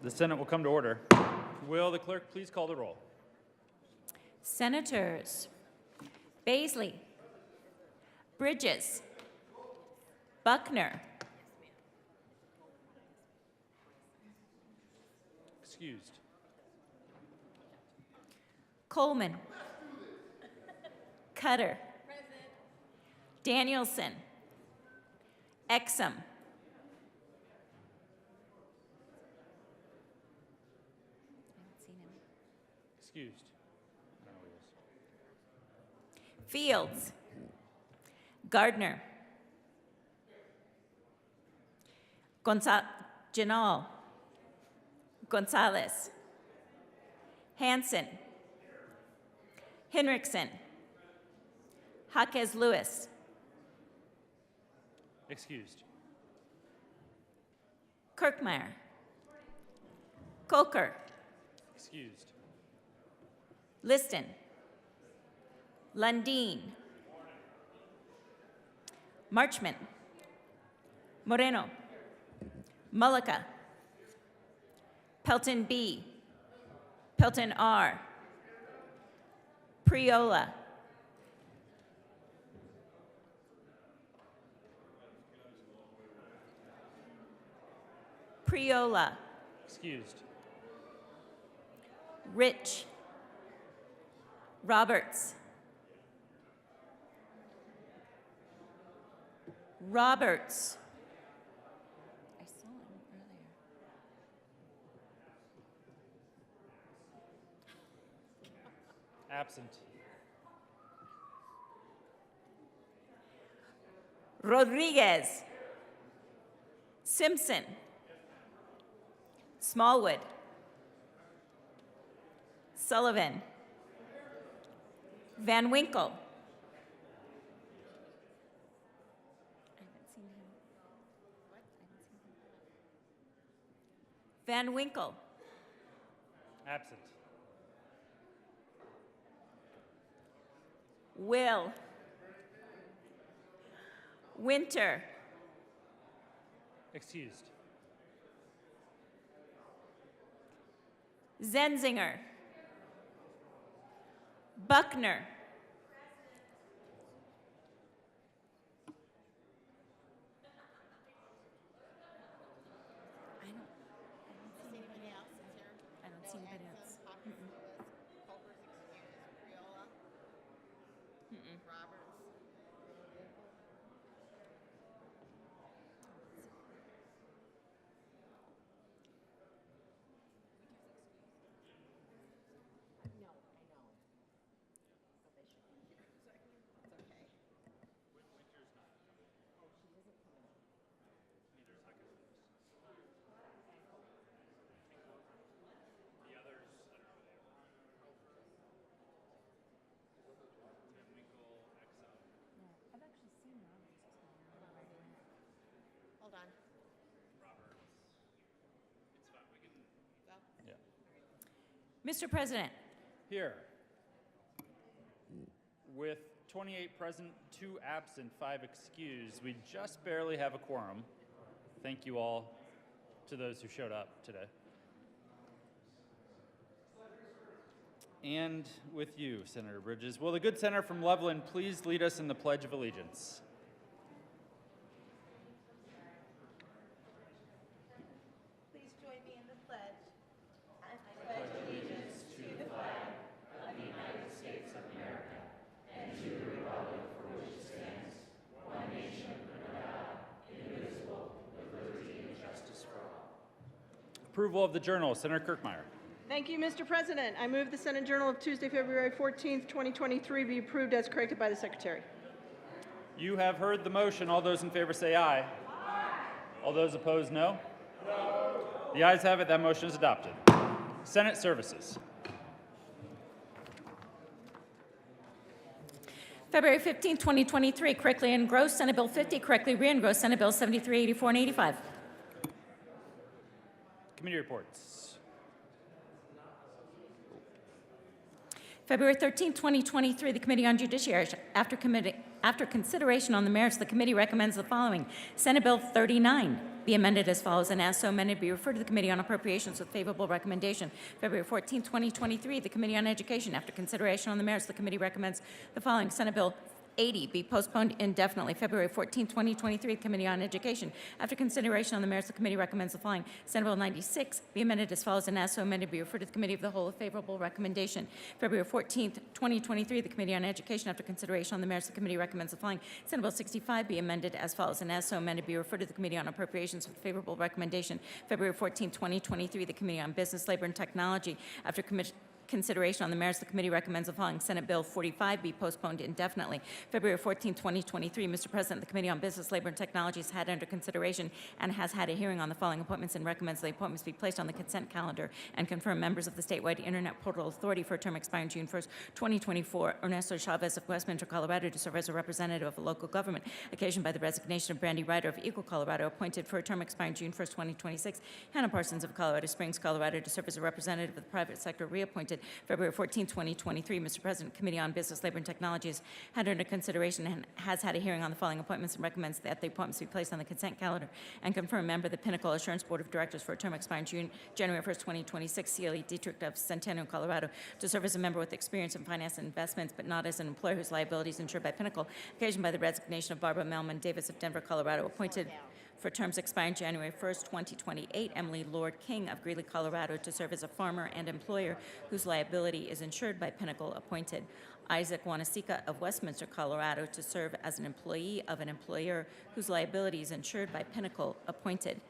The Senate will come to order. Will the clerk please call the roll? Senators Baisley, Bridges, Buckner, Excused. Coleman, Cutter, Danielson, Exum, Excused. Fields, Gardner, Janal, Gonzalez, Hanson, Henriksen, Jaquez Lewis, Excused. Kirkmeyer, Coker, Excused. Liston, Lundin, Marchman, Moreno, Mullica, Pelton B, Pelton R, Priola, Priola, Excused. Rich, Roberts, Roberts. I saw him earlier. Absent. Rodriguez, Simpson, Smallwood, Sullivan, Van Winkle. Van Winkle, Absent. Will, Winter, Excused. Zenzinger, Buckner, I don't see anybody else. Hold on. Mr. President, Here. With 28 present, 2 absent, 5 excused, we just barely have a quorum. Thank you all to those who showed up today. And with you, Senator Bridges. Will the good senator from Loveland please lead us in the Pledge of Allegiance? Please join me in the pledge. Approval of the journal, Senator Kirkmeyer. Thank you, Mr. President. I move the Senate Journal of Tuesday, February 14th, 2023 be approved as corrected by the Secretary. You have heard the motion. All those in favor say aye. Aye. All those opposed, no? No. The ayes have it. That motion is adopted. Senate Services. February 15, 2023, correctly engrossed Senate Bill 50, correctly re-engrossed Senate Bill 73, 84, and 85. Committee reports. February 13, 2023, the Committee on Judiciary, after consideration on the merits, the committee recommends the following. Senate Bill 39, be amended as follows, and as so amended, be referred to the Committee on Appropriations with favorable recommendation. February 14, 2023, the Committee on Education, after consideration on the merits, the committee recommends the following: Senate Bill 80 be postponed indefinitely. February 14, 2023, the Committee on Education, after consideration on the merits, the committee recommends the following: Senate Bill 96 be amended as follows, and as so amended, be referred to the Committee of the Whole with favorable recommendation. February 14, 2023, the Committee on Education, after consideration on the merits, the committee recommends the following: Senate Bill 65 be amended as follows, and as so amended, be referred to the Committee on Appropriations with favorable recommendation. February 14, 2023, the Committee on Business, Labor, and Technology, after consideration on the merits, the committee recommends the following: Senate Bill 45 be postponed indefinitely. February 14, 2023, Mr. President, the Committee on Business, Labor, and Technology has had under consideration and has had a hearing on the following appointments and recommends the appointments be placed on the consent calendar and confirm members of the statewide Internet Portal Authority for a term expiring June 1, 2024. Ernesto Chavez of Westminster, Colorado, to serve as a representative of a local government occasioned by the resignation of Brandy Ryder of Eagle, Colorado, appointed for a term expiring June 1, 2026. Hannah Parsons of Colorado Springs, Colorado, to serve as a representative of the private sector, reappointed February 14, 2023. Mr. President, Committee on Business, Labor, and Technology has had under consideration and has had a hearing on the following appointments and recommends that the appointments be placed on the consent calendar and confirm member of the Pinnacle Assurance Board of Directors for a term expiring January 1, 2026. CLE Dietrich of Centennial, Colorado, to serve as a member with experience in finance and investments, but not as an employer whose liabilities insured by Pinnacle, occasioned by the resignation of Barbara Melman Davis of Denver, Colorado, appointed for terms expiring January 1st, 2028, Emily Lord King of Greeley, Colorado, to serve as a farmer and employer whose liability is insured by Pinnacle, appointed. Isaac Wanasika of Westminster, Colorado, to serve as an employee of an employer whose liability is insured by Pinnacle, appointed.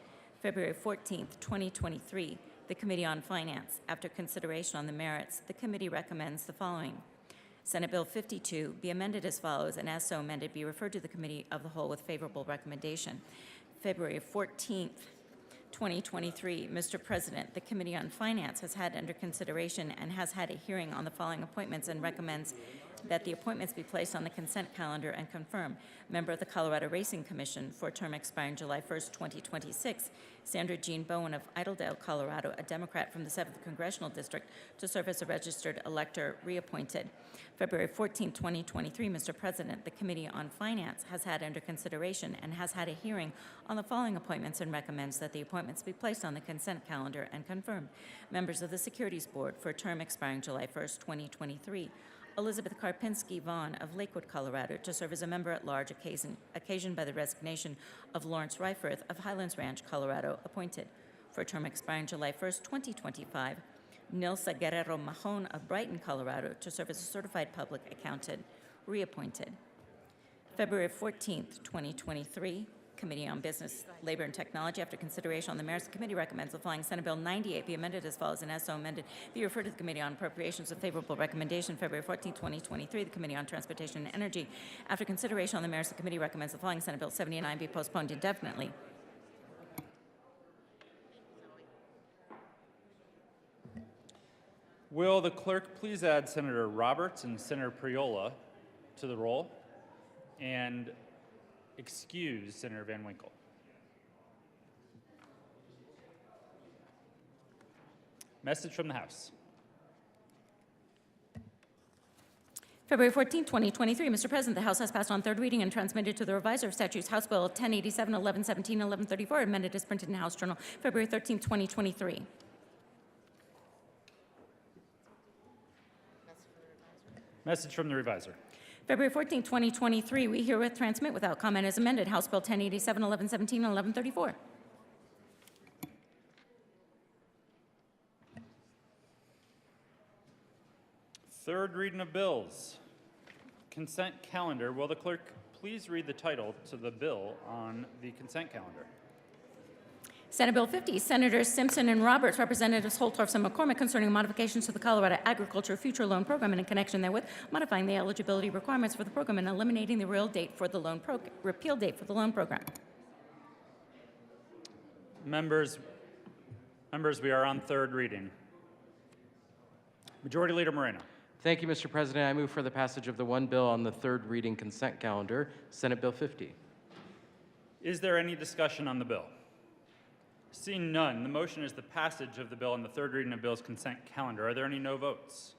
February 14th, 2023, the Committee on Finance, after consideration on the merits, the committee recommends the following: Senate Bill 52 be amended as follows, and as so amended, be referred to the Committee of the Whole with favorable recommendation. February 14th, 2023, Mr. President, the Committee on Finance has had under consideration and has had a hearing on the following appointments and recommends that the appointments be placed on the consent calendar and confirm: member of the Colorado Racing Commission for a term expiring July 1st, 2026, Sandra Jean Bowen of Idledale, Colorado, a Democrat from the 7th Congressional District, to serve as a registered elector, reappointed. February 14, 2023, Mr. President, the Committee on Finance has had under consideration and has had a hearing on the following appointments and recommends that the appointments be placed on the consent calendar and confirmed: members of the Securities Board for a term expiring July 1st, 2023, Elizabeth Karpinski Vaughn of Lakewood, Colorado, to serve as a member at large occasioned by the resignation of Lawrence Reiferth of Highlands Ranch, Colorado, appointed for a term expiring July 1st, 2025. Nilsa Guerrero Mahon of Brighton, Colorado, to serve as a certified public accountant, reappointed. February 14th, 2023, Committee on Business, Labor, and Technology, after consideration on the merits, the committee recommends the following: Senate Bill 98 be amended as follows, and as so amended, be referred to the Committee on Appropriations with favorable recommendation. February 14, 2023, the Committee on Transportation and Energy, after consideration on the merits, the committee recommends the following: Senate Bill 79 be postponed indefinitely. Will the clerk please add Senator Roberts and Senator Priola to the roll and excuse Senator Van Winkle? Message from the House. February 14, 2023, Mr. President, the House has passed on third reading and transmitted to the reviser of statutes House Bill 1087, 1117, 1134, amended as printed in House Journal, February 13, 2023. Message from the reviser. February 14, 2023, we herewith transmit without comment as amended House Bill 1087, 1117, and 1134. Third reading of bills. Consent calendar. Will the clerk please read the title to the bill on the consent calendar? Senate Bill 50, Senators Simpson and Roberts, Representatives Holtorf and McCormick, concerning modifications to the Colorado Agriculture Future Loan Program and in connection therewith, modifying the eligibility requirements for the program and eliminating the repeal date for the loan program. Members, we are on third reading. Majority Leader Moreno. Thank you, Mr. President. I move for the passage of the one bill on the third reading consent calendar, Senate Bill 50. Is there any discussion on the bill? Seeing none, the motion is the passage of the bill on the third reading of bill's consent calendar. Are there any no votes?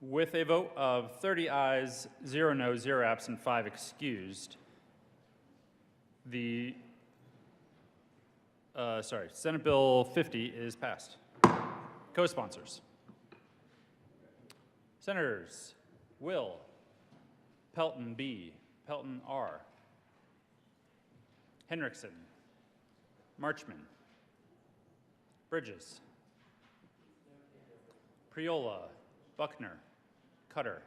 With a vote of 30 ayes, 0 no, 0 absent, 5 excused, The, Senate Bill 50 is passed. Co-sponsors. Senators Will, Pelton B, Pelton R, Henriksen, Marchman, Bridges, Priola, Buckner, Cutter.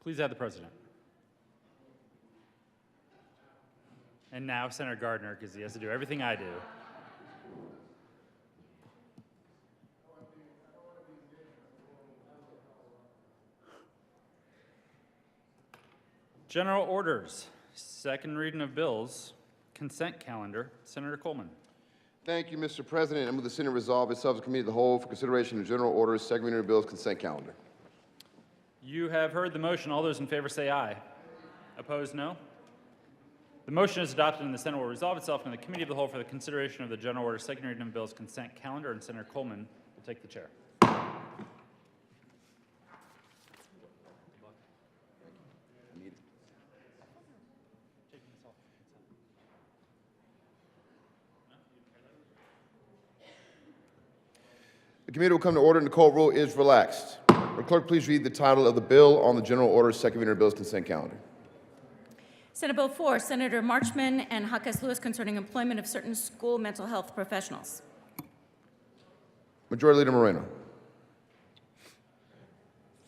Please add the president. And now Senator Gardner, because he has to do everything I do. General orders, second reading of bills, consent calendar, Senator Coleman. Thank you, Mr. President. I move the Senate resolve itself as Committee of the Whole for consideration of general orders, second reading of bills, consent calendar. You have heard the motion. All those in favor say aye. Opposed, no. The motion is adopted and the Senate will resolve itself in the Committee of the Whole for the consideration of the general order, second reading of bills, consent calendar, and Senator Coleman will take the chair. The committee will come to order and the call rule is relaxed. Will clerk please read the title of the bill on the general order, second reading of bills, consent calendar. Senate Bill 4, Senator Marchman and Huckes Lewis concerning employment of certain school mental health professionals. Majority Leader Moreno.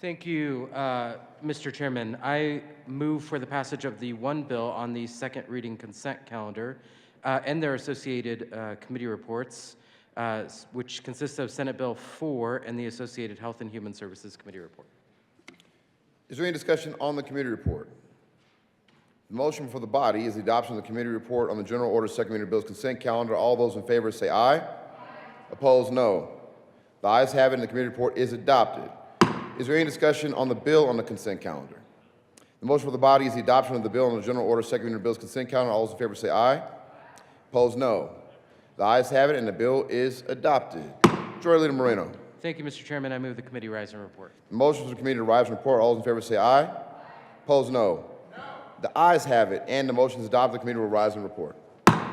Thank you, Mr. Chairman. I move for the passage of the one bill on the second reading consent calendar and their associated committee reports, which consists of Senate Bill 4 and the associated Health and Human Services Committee report. Is there any discussion on the committee report? The motion for the body is the adoption of the committee report on the general order, second reading of bills, consent calendar. All those in favor say aye. Opposed, no. The ayes have it and the committee report is adopted. Is there any discussion on the bill on the consent calendar? The motion for the body is the adoption of the bill on the general order, second reading of bills, consent calendar. All those in favor say aye. Opposed, no. The ayes have it and the bill is adopted. Majority Leader Moreno. Thank you, Mr. Chairman. I move the committee rise and report. The motion for the committee to rise and report. All those in favor say aye. Opposed, no. The ayes have it, and the motion is adopted. The committee will rise and report. The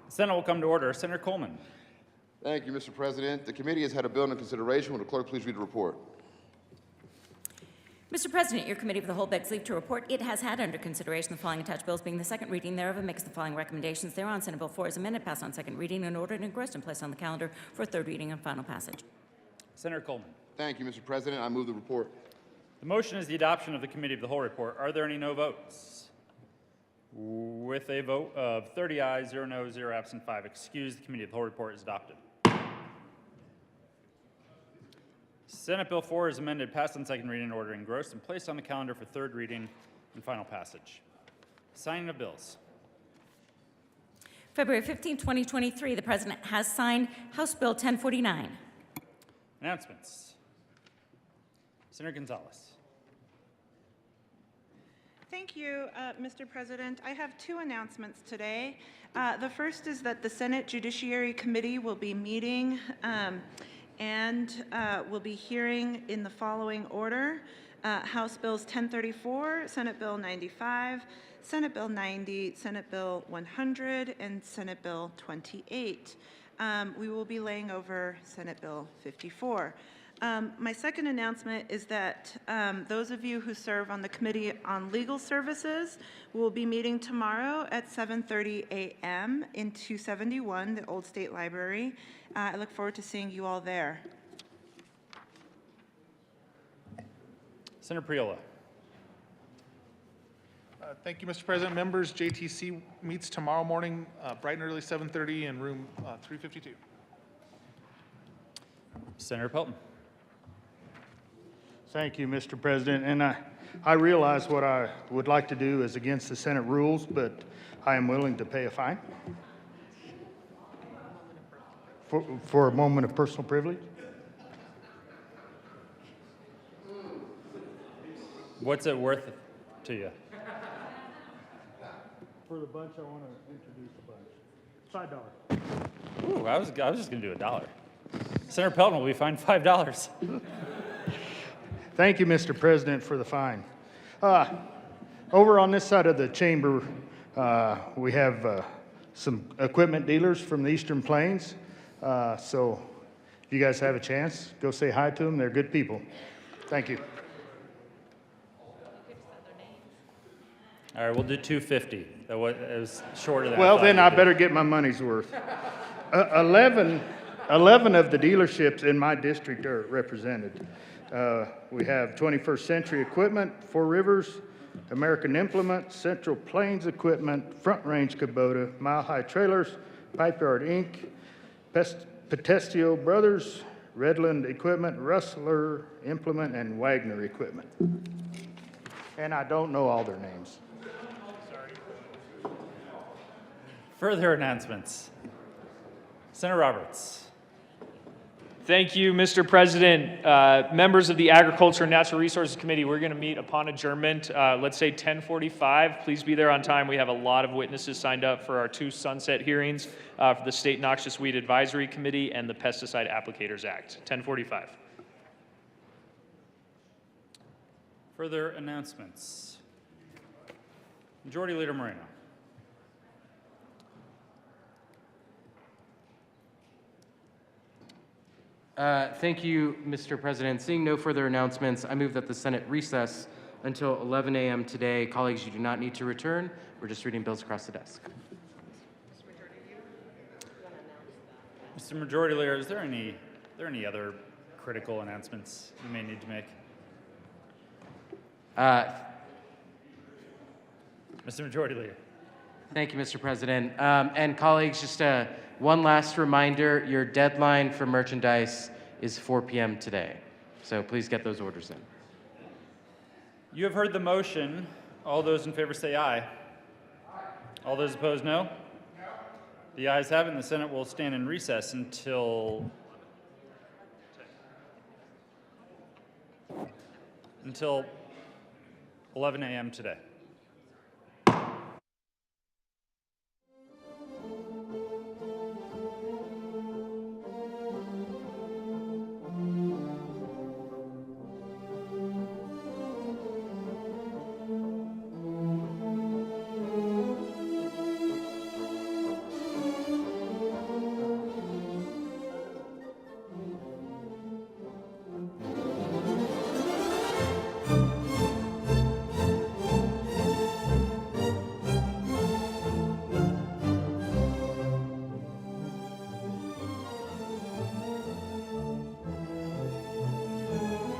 Senate will come to order. Senator Coleman. Thank you, Mr. President. The committee has had a bill under consideration. Will the clerk please read the report? Mr. President, your Committee of the Whole begs leave to report it has had under consideration the following attached bills, being the second reading thereof, and makes the following recommendations thereon. Senate Bill 4 is amended, passed on second reading, and ordered and engrossed and placed on the calendar for third reading and final passage. Senator Coleman. Thank you, Mr. President. I move the report. The motion is the adoption of the Committee of the Whole report. Are there any no votes? With a vote of 30 ayes, 0 noes, 0 absent, 5 excused, the Committee of the Whole report is adopted. Senate Bill 4 is amended, passed on second reading, and ordered engrossed and placed on the calendar for third reading and final passage. Signing of bills. February 15, 2023, the President has signed House Bill 1049. Announcements. Senator Gonzalez. Thank you, Mr. President. I have two announcements today. The first is that the Senate Judiciary Committee will be meeting and will be hearing in the following order: House Bills 1034, Senate Bill 95, Senate Bill 90, Senate Bill 100, and Senate Bill 28. We will be laying over Senate Bill 54. My second announcement is that those of you who serve on the Committee on Legal Services will be meeting tomorrow at 7:30 a.m. in 271, the Old State Library. I look forward to seeing you all there. Senator Priola. Thank you, Mr. President. Members, JTC meets tomorrow morning, bright and early, 7:30 in room 352. Senator Pelton. Thank you, Mr. President. And I realize what I would like to do is against the Senate rules, but I am willing to pay a fine for a moment of personal privilege. What's it worth to you? For the bunch, I want to introduce a bunch. It's $5. Ooh, I was just going to do $1. Senator Pelton will be fined $5. Thank you, Mr. President, for the fine. Over on this side of the chamber, we have some equipment dealers from the Eastern Plains. So if you guys have a chance, go say hi to them. They're good people. Thank you. All right, we'll do $250. It was shorter than Well, thought then you'd I do. better get my money's worth. 11 of the dealerships in my district are represented. We have 21st Century Equipment, Four Rivers, American Implement, Central Plains Equipment, Front Range Kubota, Mile High Trailers, Pipe Yard Inc., Petestio Brothers, Redland Equipment, Rustler Implement, and Wagner Equipment. And I don't know all their names. Further announcements. Senator Roberts. Thank you, Mr. President. Members of the Agriculture and Natural Resources Committee, we're going to meet upon adjournment, let's say 10:45. Please be there on time. We have a lot of witnesses signed up for our 2 sunset hearings for the State Noxious Weed Advisory Committee and the Pesticide Applicators Act. 10:45. Further announcements. Majority Leader Moreno. Thank you, Mr. President. Seeing no further announcements, I move that the Senate recess until 11 a.m. today. Colleagues, you do not need to return. We're just reading bills across the desk. Mr. Majority Leader, is there any other critical announcements you may need to make? Mr. Majority Leader. Thank you, Mr. President. And colleagues, just one last reminder, your deadline for merchandise is 4 p.m. today. So please get those orders in. You have heard the motion. All those in favor say aye. All those opposed, no? The ayes have it, and the Senate will stand in recess until 11 a.m. today.